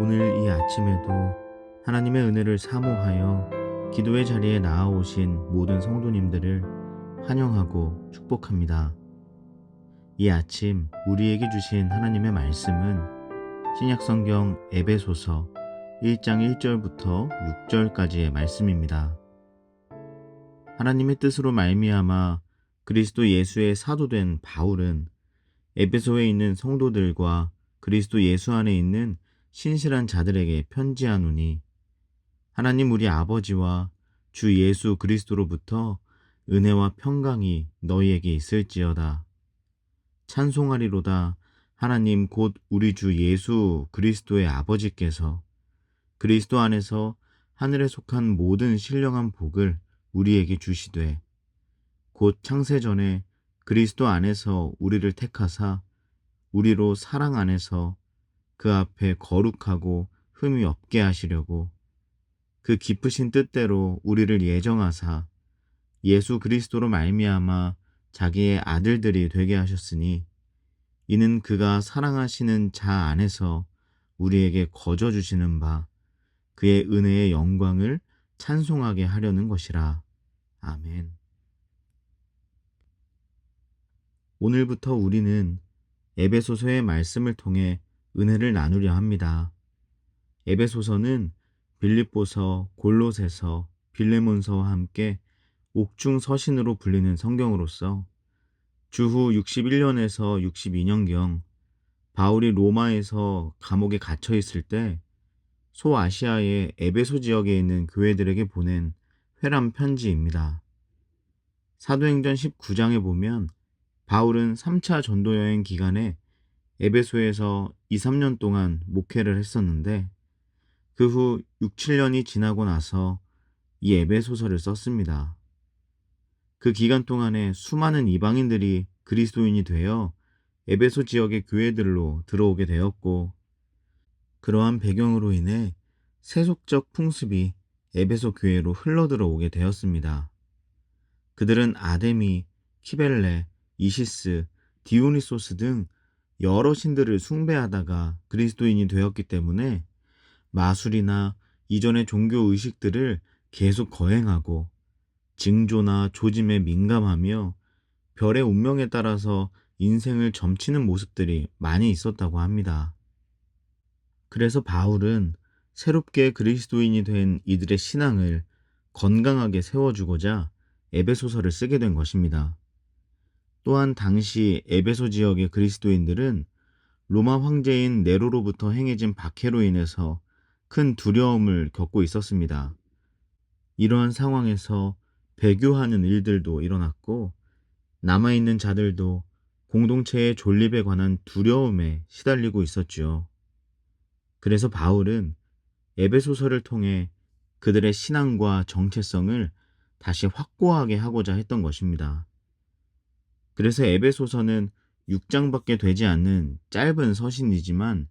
오늘 이 아침에도 하나님의 은혜를 사모하여 기도의 자리에 나아오신 모든 성도님들을 환영하고 축복합니다. 이 아침 우리에게 주신 하나님의 말씀은 신약성경 에베소서 1장 1절부터 6절까지의 말씀입니다. 하나님의 뜻으로 말미암아 그리스도 예수의 사도된 바울은 에베소에 있는 성도들과 그리스도 예수 안에 있는 신실한 자들에게 편지하노니, 하나님 우리 아버지와 주 예수 그리스도로부터 은혜와 평강이 너희에게 있을지어다. 찬송하리로다. 하나님 곧 우리 주 예수 그리스도의 아버지께서 그리스도 안에서 하늘에 속한 모든 신령한 복을 우리에게 주시되, 곧 창세 전에 그리스도 안에서 우리를 택하사 우리로 사랑 안에서 그 앞에 거룩하고 흠이 없게 하시려고 그 깊으신 뜻대로 우리를 예정하사 예수 그리스도로 말미암아 자기의 아들들이 되게 하셨으니, 이는 그가 사랑하시는 자 안에서 우리에게 거저 주시는 바 그의 은혜의 영광을 찬송하게 하려는 것이라. 아멘. 오늘부터 우리는 에베소서의 말씀을 통해 은혜를 나누려 합니다. 에베소서는 빌립보서, 골로새서, 빌레몬서와 함께 옥중 서신으로 불리는 성경으로서 주후 61년에서 62년경 바울이 로마에서 감옥에 갇혀 있을 때 소아시아의 에베소 지역에 있는 교회들에게 보낸 회람 편지입니다. 사도행전 19장에 보면 바울은 3차 전도 여행 기간에 에베소에서 2, 3년 동안 목회를 했었는데, 그 후 6, 7년이 지나고 나서 이 에베소서를 썼습니다. 그 기간 동안에 수많은 이방인들이 그리스도인이 되어 에베소 지역의 교회들로 들어오게 되었고, 그러한 배경으로 인해 세속적 풍습이 에베소 교회로 흘러들어오게 되었습니다. 그들은 아데미, 키벨레, 이시스, 디오니소스 등 여러 신들을 숭배하다가 그리스도인이 되었기 때문에 마술이나 이전의 종교 의식들을 계속 거행하고 징조나 조짐에 민감하며 별의 운명에 따라서 인생을 점치는 모습들이 많이 있었다고 합니다. 그래서 바울은 새롭게 그리스도인이 된 이들의 신앙을 건강하게 세워주고자 에베소서를 쓰게 된 것입니다. 또한 당시 에베소 지역의 그리스도인들은 로마 황제인 네로로부터 행해진 박해로 인해서 큰 두려움을 겪고 있었습니다. 이러한 상황에서 배교하는 일들도 일어났고, 남아있는 자들도 공동체의 존립에 관한 두려움에 시달리고 있었지요. 그래서 바울은 에베소서를 통해 그들의 신앙과 정체성을 다시 확고하게 하고자 했던 것입니다. 그래서 에베소서는 6장밖에 되지 않는 짧은 서신이지만,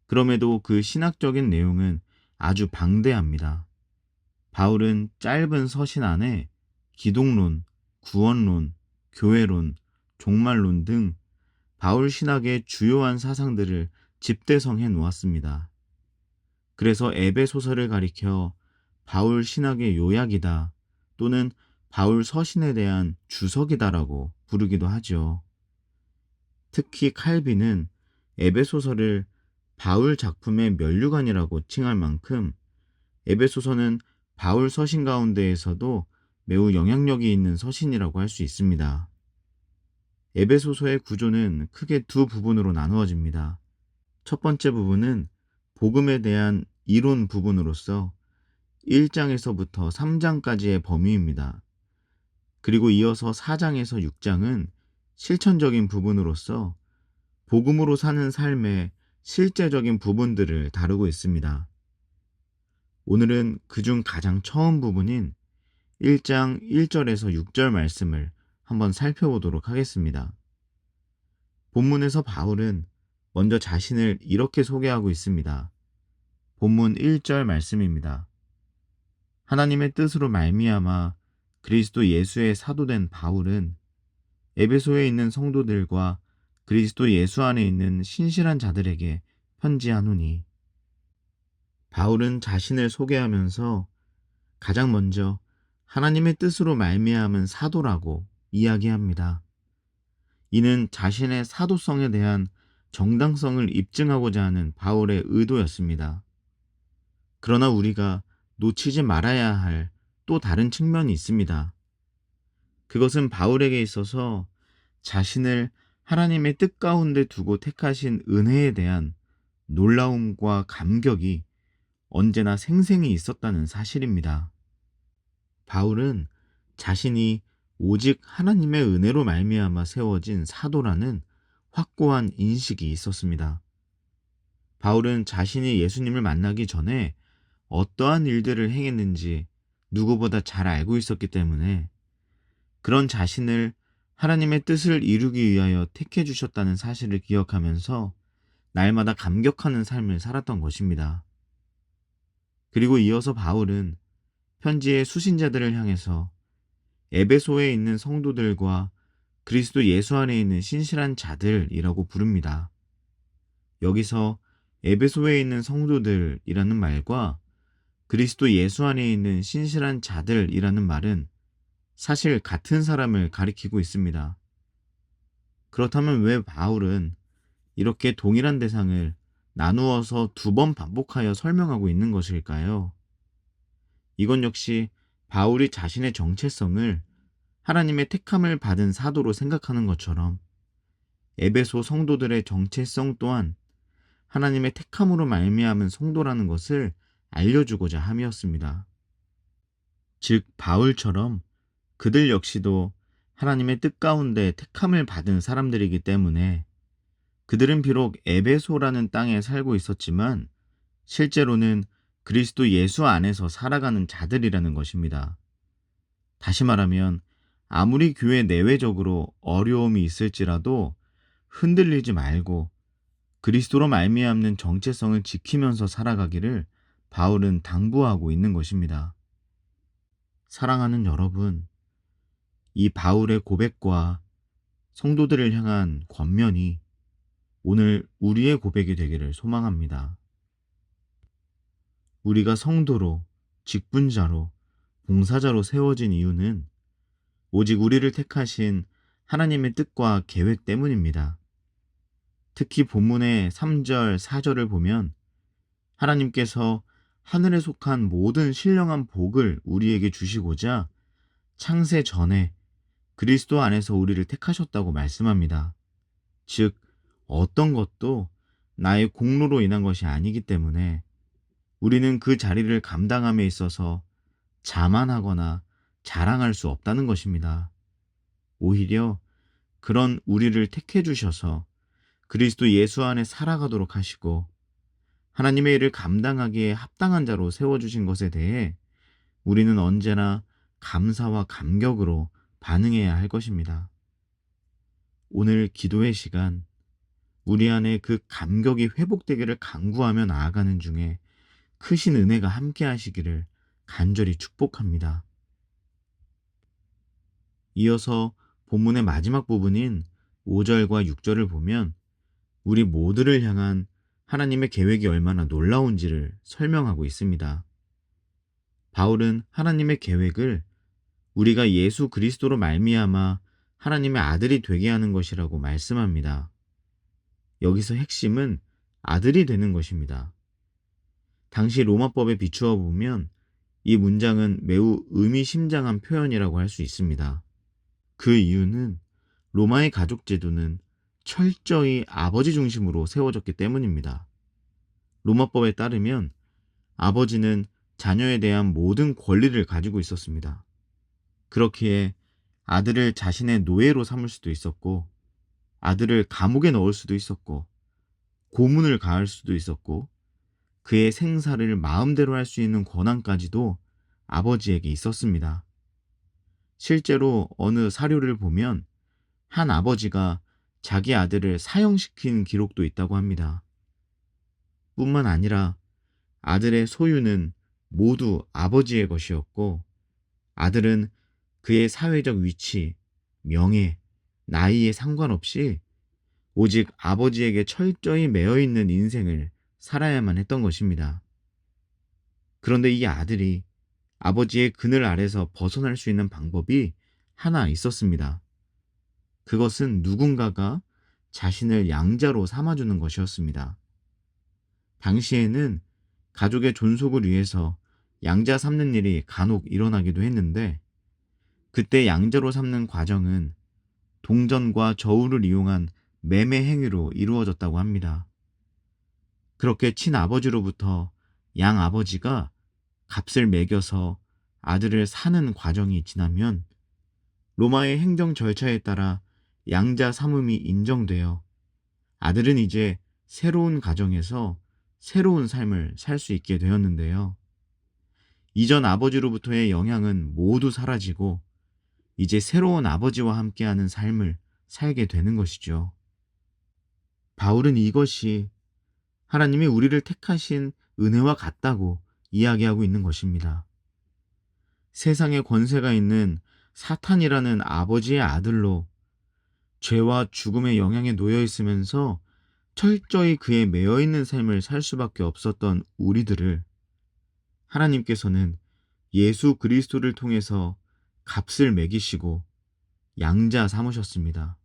그럼에도 그 신학적인 내용은 아주 방대합니다. 바울은 짧은 서신 안에 기독론, 구원론, 교회론, 종말론 등 바울 신학의 주요한 사상들을 집대성해 놓았습니다. 그래서 에베소서를 가리켜 바울 신학의 요약이다, 또는 바울 서신에 대한 주석이다라고 부르기도 하죠. 특히 칼빈은 에베소서를 바울 작품의 면류관이라고 칭할 만큼 에베소서는 바울 서신 가운데에서도 매우 영향력이 있는 서신이라고 할 수 있습니다. 에베소서의 구조는 크게 두 부분으로 나누어집니다. 첫 번째 부분은 복음에 대한 이론 부분으로서 1장에서부터 3장까지의 범위입니다. 그리고 이어서 4장에서 6장은 실천적인 부분으로서 복음으로 사는 삶의 실제적인 부분들을 다루고 있습니다. 오늘은 그중 가장 처음 부분인 1장 1절에서 6절 말씀을 한번 살펴보도록 하겠습니다. 본문에서 바울은 먼저 자신을 이렇게 소개하고 있습니다. 본문 1절 말씀입니다. 하나님의 뜻으로 말미암아 그리스도 예수의 사도된 바울은 에베소에 있는 성도들과 그리스도 예수 안에 있는 신실한 자들에게 편지하노니, 바울은 자신을 소개하면서 가장 먼저 하나님의 뜻으로 말미암은 사도라고 이야기합니다. 이는 자신의 사도성에 대한 정당성을 입증하고자 하는 바울의 의도였습니다. 그러나 우리가 놓치지 말아야 할 또 다른 측면이 있습니다. 그것은 바울에게 있어서 자신을 하나님의 뜻 가운데 두고 택하신 은혜에 대한 놀라움과 감격이 언제나 생생히 있었다는 사실입니다. 바울은 자신이 오직 하나님의 은혜로 말미암아 세워진 사도라는 확고한 인식이 있었습니다. 바울은 자신이 예수님을 만나기 전에 어떠한 일들을 행했는지 누구보다 잘 알고 있었기 때문에 그런 자신을 하나님의 뜻을 이루기 위하여 택해 주셨다는 사실을 기억하면서 날마다 감격하는 삶을 살았던 것입니다. 그리고 이어서 바울은 편지의 수신자들을 향해서 에베소에 있는 성도들과 그리스도 예수 안에 있는 신실한 자들이라고 부릅니다. 여기서 에베소에 있는 성도들이라는 말과 그리스도 예수 안에 있는 신실한 자들이라는 말은 사실 같은 사람을 가리키고 있습니다. 그렇다면 왜 바울은 이렇게 동일한 대상을 나누어서 두 번 반복하여 설명하고 있는 것일까요? 이건 역시 바울이 자신의 정체성을 하나님의 택함을 받은 사도로 생각하는 것처럼 에베소 성도들의 정체성 또한 하나님의 택함으로 말미암은 성도라는 것을 알려주고자 함이었습니다. 즉 바울처럼 그들 역시도 하나님의 뜻 가운데 택함을 받은 사람들이기 때문에 그들은 비록 에베소라는 땅에 살고 있었지만 실제로는 그리스도 예수 안에서 살아가는 자들이라는 것입니다. 다시 말하면 아무리 교회 내외적으로 어려움이 있을지라도 흔들리지 말고 그리스도로 말미암는 정체성을 지키면서 살아가기를 바울은 당부하고 있는 것입니다. 사랑하는 여러분, 이 바울의 고백과 성도들을 향한 권면이 오늘 우리의 고백이 되기를 소망합니다. 우리가 성도로, 직분자로, 봉사자로 세워진 이유는 오직 우리를 택하신 하나님의 뜻과 계획 때문입니다. 특히 본문의 3절, 4절을 보면 하나님께서 하늘에 속한 모든 신령한 복을 우리에게 주시고자 창세 전에 그리스도 안에서 우리를 택하셨다고 말씀합니다. 즉, 어떤 것도 나의 공로로 인한 것이 아니기 때문에 우리는 그 자리를 감당함에 있어서 자만하거나 자랑할 수 없다는 것입니다. 오히려 그런 우리를 택해 주셔서 그리스도 예수 안에 살아가도록 하시고 하나님의 일을 감당하기에 합당한 자로 세워주신 것에 대해 우리는 언제나 감사와 감격으로 반응해야 할 것입니다. 오늘 기도의 시간, 우리 안에 그 감격이 회복되기를 간구하며 나아가는 중에 크신 은혜가 함께 하시기를 간절히 축복합니다. 이어서 본문의 마지막 부분인 5절과 6절을 보면 우리 모두를 향한 하나님의 계획이 얼마나 놀라운지를 설명하고 있습니다. 바울은 하나님의 계획을 우리가 예수 그리스도로 말미암아 하나님의 아들이 되게 하는 것이라고 말씀합니다. 여기서 핵심은 아들이 되는 것입니다. 당시 로마법에 비추어 보면 이 문장은 매우 의미심장한 표현이라고 할 수 있습니다. 그 이유는 로마의 가족 제도는 철저히 아버지 중심으로 세워졌기 때문입니다. 로마법에 따르면 아버지는 자녀에 대한 모든 권리를 가지고 있었습니다. 그렇기에 아들을 자신의 노예로 삼을 수도 있었고, 아들을 감옥에 넣을 수도 있었고, 고문을 가할 수도 있었고, 그의 생사를 마음대로 할 수 있는 권한까지도 아버지에게 있었습니다. 실제로 어느 사료를 보면 한 아버지가 자기 아들을 사형시킨 기록도 있다고 합니다. 뿐만 아니라 아들의 소유는 모두 아버지의 것이었고 아들은 그의 사회적 위치, 명예, 나이에 상관없이 오직 아버지에게 철저히 매여 있는 인생을 살아야만 했던 것입니다. 그런데 이 아들이 아버지의 그늘 아래서 벗어날 수 있는 방법이 하나 있었습니다. 그것은 누군가가 자신을 양자로 삼아주는 것이었습니다. 당시에는 가족의 존속을 위해서 양자 삼는 일이 간혹 일어나기도 했는데, 그때 양자로 삼는 과정은 동전과 저울을 이용한 매매 행위로 이루어졌다고 합니다. 그렇게 친아버지로부터 양아버지가 값을 매겨서 아들을 사는 과정이 지나면 로마의 행정 절차에 따라 양자 삼음이 인정되어 아들은 이제 새로운 가정에서 새로운 삶을 살 수 있게 되었는데요. 이전 아버지로부터의 영향은 모두 사라지고 이제 새로운 아버지와 함께하는 삶을 살게 되는 것이죠. 바울은 이것이 하나님이 우리를 택하신 은혜와 같다고 이야기하고 있는 것입니다. 세상에 권세가 있는 사탄이라는 아버지의 아들로 죄와 죽음의 영향에 놓여 있으면서 철저히 그에 매여 있는 삶을 살 수밖에 없었던 우리들을 하나님께서는 예수 그리스도를 통해서 값을 매기시고 양자 삼으셨습니다.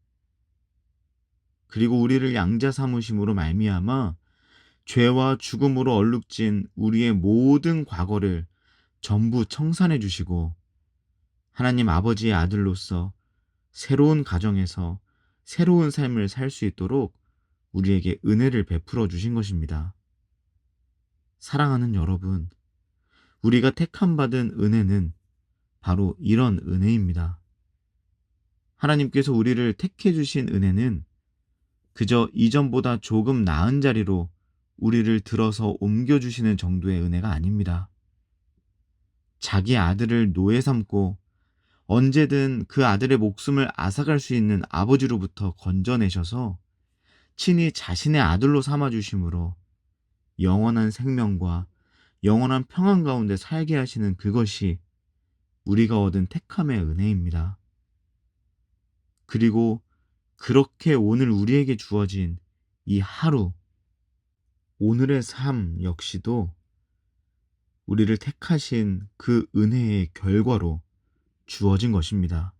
그리고 우리를 양자 삼으심으로 말미암아 죄와 죽음으로 얼룩진 우리의 모든 과거를 전부 청산해 주시고 하나님 아버지의 아들로서 새로운 가정에서 새로운 삶을 살 수 있도록 우리에게 은혜를 베풀어 주신 것입니다. 사랑하는 여러분, 우리가 택함 받은 은혜는 바로 이런 은혜입니다. 하나님께서 우리를 택해 주신 은혜는 그저 이전보다 조금 나은 자리로 우리를 들어서 옮겨주시는 정도의 은혜가 아닙니다. 자기 아들을 노예 삼고 언제든 그 아들의 목숨을 앗아갈 수 있는 아버지로부터 건져내셔서 친히 자신의 아들로 삼아주심으로 영원한 생명과 영원한 평안 가운데 살게 하시는 그것이 우리가 얻은 택함의 은혜입니다. 그리고 그렇게 오늘 우리에게 주어진 이 하루, 오늘의 삶 역시도 우리를 택하신 그 은혜의 결과로 주어진 것입니다.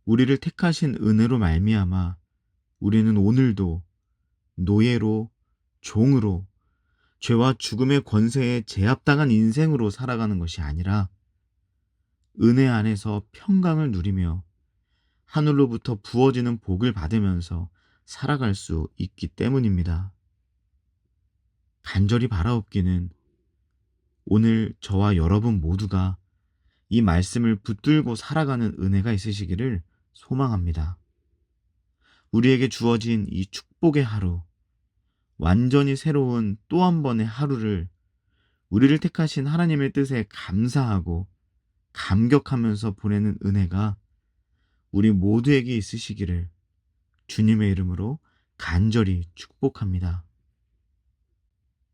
우리를 택하신 은혜로 말미암아 우리는 오늘도 노예로, 종으로, 죄와 죽음의 권세에 제압당한 인생으로 살아가는 것이 아니라 은혜 안에서 평강을 누리며 하늘로부터 부어지는 복을 받으면서 살아갈 수 있기 때문입니다. 간절히 바라옵기는 오늘 저와 여러분 모두가 이 말씀을 붙들고 살아가는 은혜가 있으시기를 소망합니다. 우리에게 주어진 이 축복의 하루, 완전히 새로운 또 한 번의 하루를 우리를 택하신 하나님의 뜻에 감사하고 감격하면서 보내는 은혜가 우리 모두에게 있으시기를 주님의 이름으로 간절히 축복합니다.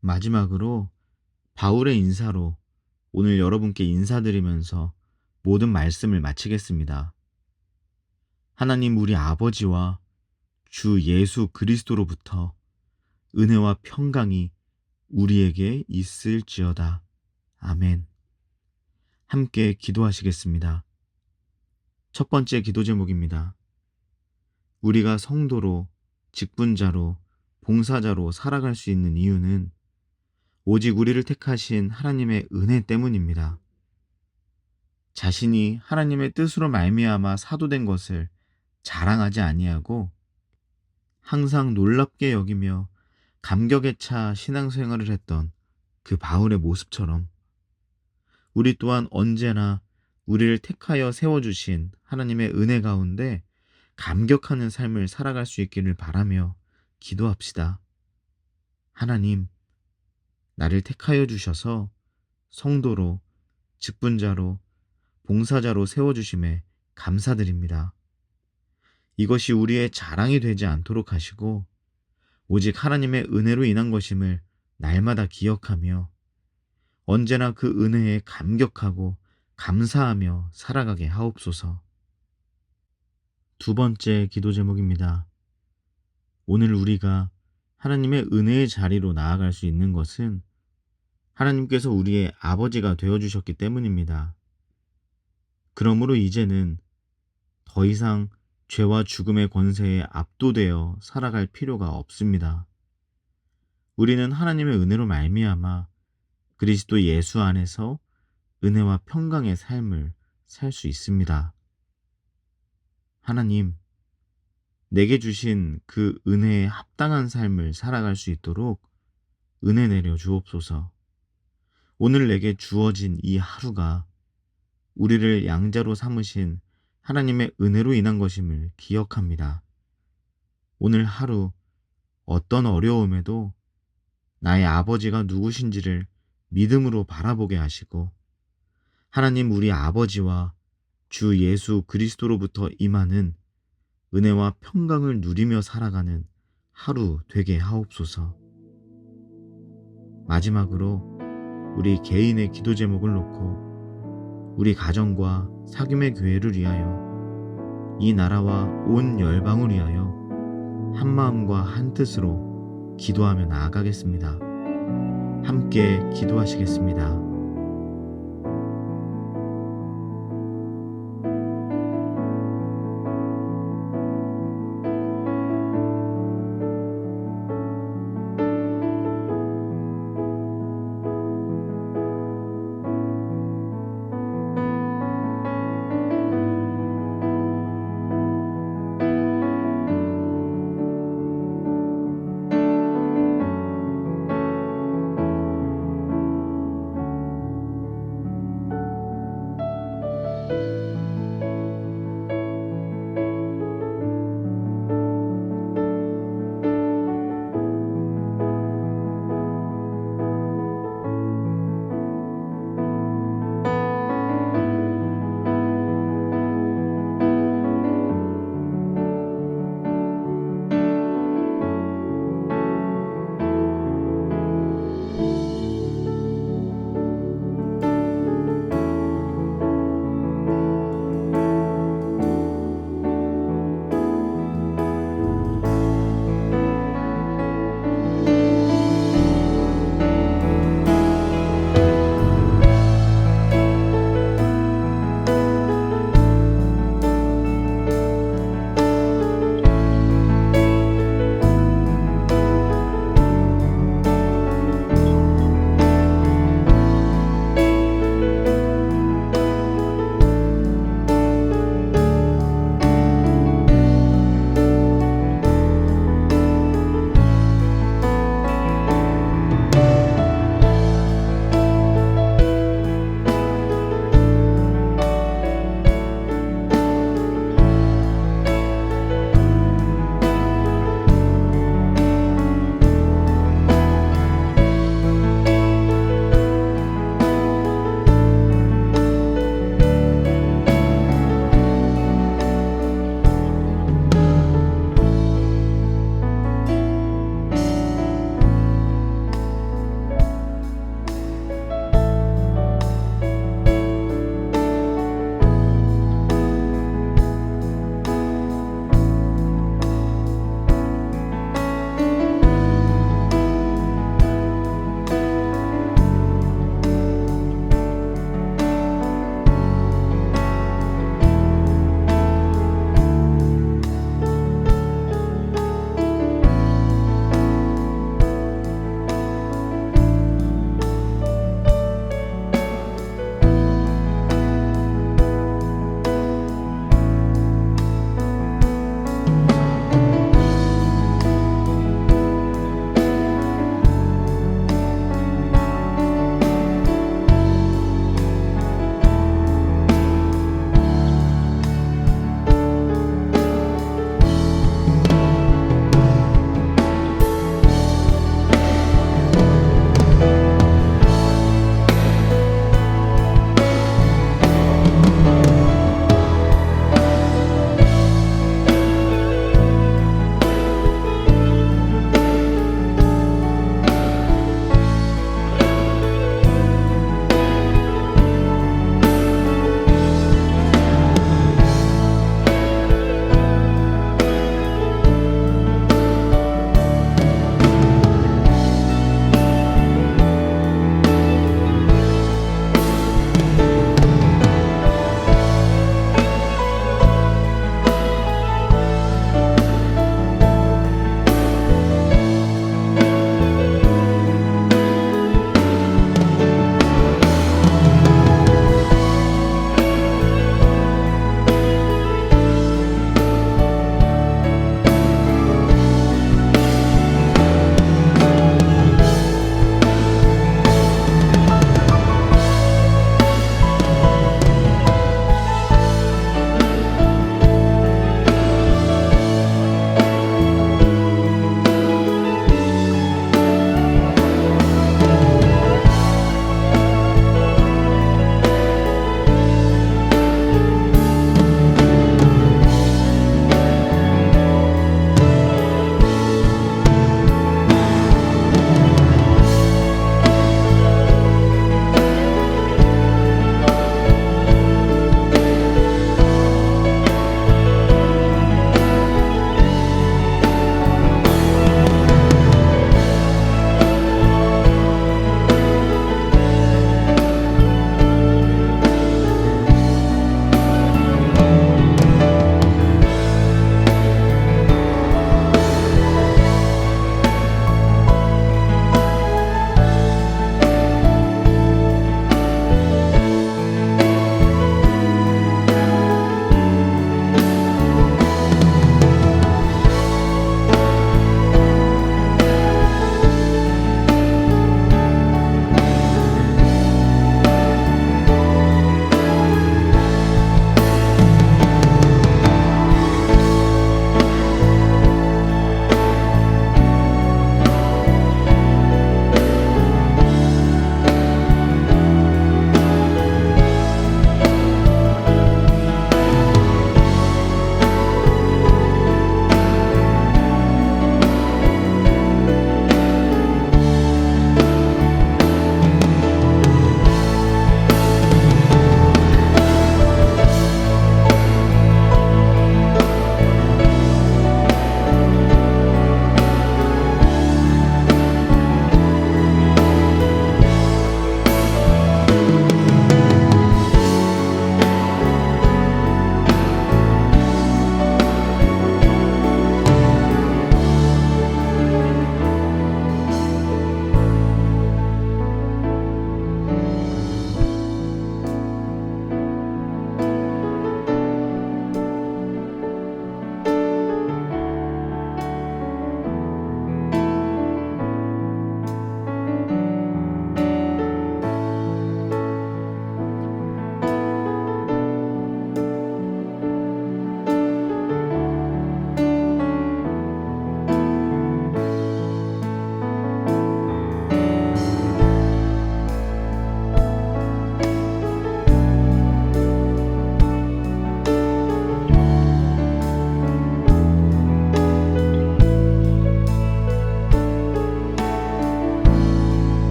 마지막으로 바울의 인사로 오늘 여러분께 인사드리면서 모든 말씀을 마치겠습니다. 하나님 우리 아버지와 주 예수 그리스도로부터 은혜와 평강이 우리에게 있을지어다. 아멘. 함께 기도하시겠습니다. 첫 번째 기도 제목입니다. 우리가 성도로, 직분자로, 봉사자로 살아갈 수 있는 이유는 오직 우리를 택하신 하나님의 은혜 때문입니다. 자신이 하나님의 뜻으로 말미암아 사도된 것을 자랑하지 아니하고 항상 놀랍게 여기며 감격에 차 신앙생활을 했던 그 바울의 모습처럼 우리 또한 언제나 우리를 택하여 세워주신 하나님의 은혜 가운데 감격하는 삶을 살아갈 수 있기를 바라며 기도합시다. 하나님, 나를 택하여 주셔서 성도로, 직분자로, 봉사자로 세워주심에 감사드립니다. 이것이 우리의 자랑이 되지 않도록 하시고 오직 하나님의 은혜로 인한 것임을 날마다 기억하며 언제나 그 은혜에 감격하고 감사하며 살아가게 하옵소서. 두 번째 기도 제목입니다. 오늘 우리가 하나님의 은혜의 자리로 나아갈 수 있는 것은 하나님께서 우리의 아버지가 되어주셨기 때문입니다. 그러므로 이제는 더 이상 죄와 죽음의 권세에 압도되어 살아갈 필요가 없습니다. 우리는 하나님의 은혜로 말미암아 그리스도 예수 안에서 은혜와 평강의 삶을 살 수 있습니다. 하나님, 내게 주신 그 은혜에 합당한 삶을 살아갈 수 있도록 은혜 내려 주옵소서. 오늘 내게 주어진 이 하루가 우리를 양자로 삼으신 하나님의 은혜로 인한 것임을 기억합니다. 오늘 하루 어떤 어려움에도 나의 아버지가 누구신지를 믿음으로 바라보게 하시고, 하나님 우리 아버지와 주 예수 그리스도로부터 임하는 은혜와 평강을 누리며 살아가는 하루 되게 하옵소서. 마지막으로 우리 개인의 기도 제목을 놓고 우리 가정과 사귐의 교회를 위하여 이 나라와 온 열방을 위하여 한 마음과 한 뜻으로 기도하며 나아가겠습니다. 함께 기도하시겠습니다.